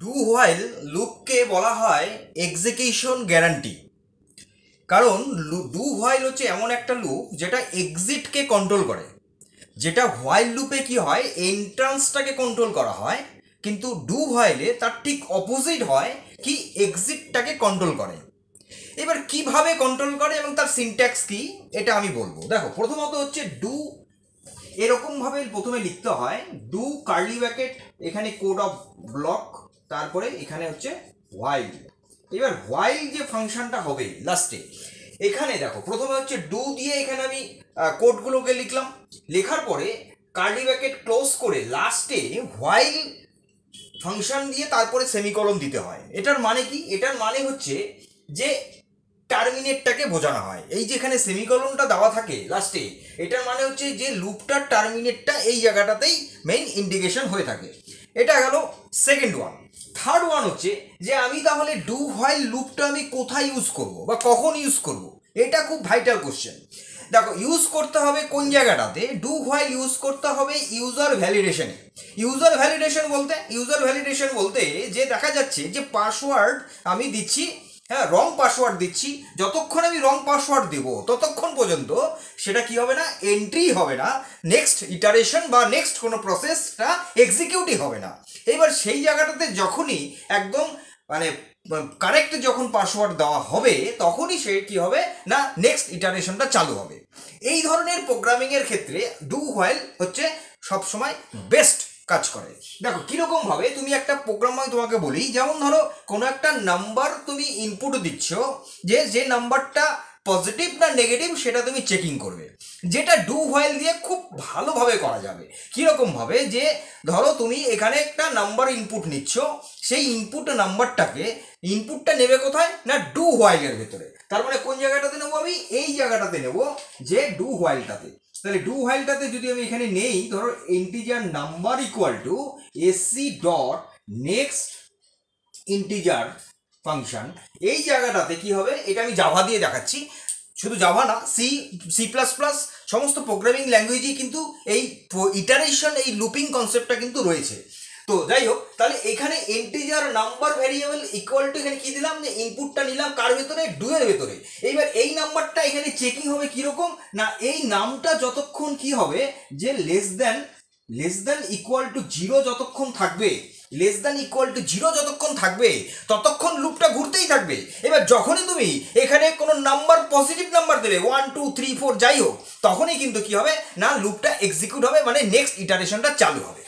Do while লুপকে বলা হয় execution guarantee. কারণ ডু হোয়াইল হচ্ছে এমন একটা লুপ যেটা এক্সিটকে কন্ট্রোল করে। যেটা হোয়াইল লুপে কি হয়, এন্ট্রান্সটাকে কন্ট্রোল করা হয়, কিন্তু ডু হোয়াইলে তার ঠিক অপোজিট হয়, কি এক্সিটটাকে কন্ট্রোল করে। এবার কিভাবে কন্ট্রোল করে এবং তার সিনট্যাক্স কি এটা আমি বলবো। দেখো, প্রথমত হচ্ছে ডু এরকমভাবে প্রথমে লিখতে হয়, ডু কার্লি ব্র্যাকেট, এখানে কোড অফ ব্লক, তারপরে এখানে হচ্ছে হোয়াইল। এবার হোয়াইল যে ফাংশনটা হবে লাস্টে, এখানে দেখো প্রথমে হচ্ছে ডু দিয়ে এখানে আমি কোডগুলোকে লিখলাম, লেখার পরে কার্লি ব্র্যাকেট ক্লোজ করে লাস্টে হোয়াইল ফাংশন দিয়ে তারপরে সেমিকলন দিতে হয়। এটার মানে কি? এটার মানে হচ্ছে যে টার্মিনেটটাকে বোঝানো হয়। এই যে এখানে সেমিকলনটা দেওয়া থাকে লাস্টে, এটার মানে হচ্ছে যে লুপটার টার্মিনেটটা এই জায়গাটাতেই মেইন ইন্ডিকেশন হয়ে থাকে। এটা গেল সেকেন্ড ওয়ান। থার্ড ওয়ান হচ্ছে যে আমি তাহলে ডু হোয়াইল লুপটা আমি কোথায় ইউজ করব বা কখন ইউজ করব, এটা খুব ভাইটাল কোশ্চেন। দেখো, ইউজ করতে হবে কোন জায়গাটাতে? ডু হোয়াইল ইউজ করতে হবে ইউজার ভ্যালিডেশনে। ইউজার ভ্যালিডেশন বলতে যে দেখা যাচ্ছে যে পাসওয়ার্ড আমি দিচ্ছি, হ্যাঁ রং পাসওয়ার্ড দিচ্ছি, যতক্ষণ আমি রং পাসওয়ার্ড দেব ততক্ষণ পর্যন্ত সেটা কি হবে না, এন্ট্রি হবে না, নেক্সট ইটারেশন বা নেক্সট কোনো প্রসেসটা এক্সিকিউটই হবে না। এবার সেই জায়গাটাতে যখনই একদম মানে কারেক্ট যখন পাসওয়ার্ড দেওয়া হবে, তখনই সে কি হবে না, নেক্সট ইটারেশনটা চালু হবে। এই ধরনের প্রোগ্রামিংয়ের ক্ষেত্রে ডু হোয়াইল হচ্ছে সবসময় বেস্ট কাজ করে। দেখো কিরকম ভাবে, তুমি একটা প্রোগ্রাম আমি তোমাকে বলি, যেমন ধরো কোনো একটা নাম্বার তুমি ইনপুট দিচ্ছ, যে নাম্বারটা পজিটিভ না নেগেটিভ সেটা তুমি চেকিং করবে, যেটা ডু হোয়াইল দিয়ে খুব ভালোভাবে করা যাবে। কীরকম ভাবে, যে ধরো তুমি এখানে একটা নাম্বার ইনপুট নিচ্ছ, সেই ইনপুটটা নেবে কোথায় না, ডু হোয়াইলের ভেতরে। তার মানে কোন জায়গাটাতে নেবো আমি? এই জায়গাটাতে নেবো, যে ডু হোয়াইলটাতে। তাহলে ডু হোয়াইলটাতে যদি আমি এখানে নেই, ধরো integer number equal to AC dot next integer function, এই জায়গাটাতে কি হবে, এটা আমি জাভা দিয়ে দেখাচ্ছি, শুধু জাভা না, সি প্লাস প্লাস সমস্ত প্রোগ্রামিং ল্যাঙ্গুয়েজই কিন্তু এই ইটারেশন, এই লুপিং কনসেপ্টটা কিন্তু রয়েছে। তো যাই হোক, তাহলে এখানে integer number variable equal to, এখানে কি দিলাম, যে ইনপুটটা নিলাম কার ভেতরে, ডু এর ভেতরে। এইবার এই নাম্বারটা এখানে চেকিং হবে কিরকম না, এই নামটা যতক্ষণ কি হবে, যে less than equal to zero যতক্ষণ থাকবে, ততক্ষণ লুপটা ঘুরতেই থাকবে। এবার যখনই তুমি এখানে কোনো নাম্বার, পজিটিভ নাম্বার দেবে, 1 2 3 4 যাই হোক, তখনই কিন্তু কি হবে না, লুপটা এক্সিকিউট হবে, মানে নেক্সট ইটারেশনটা চালু হবে।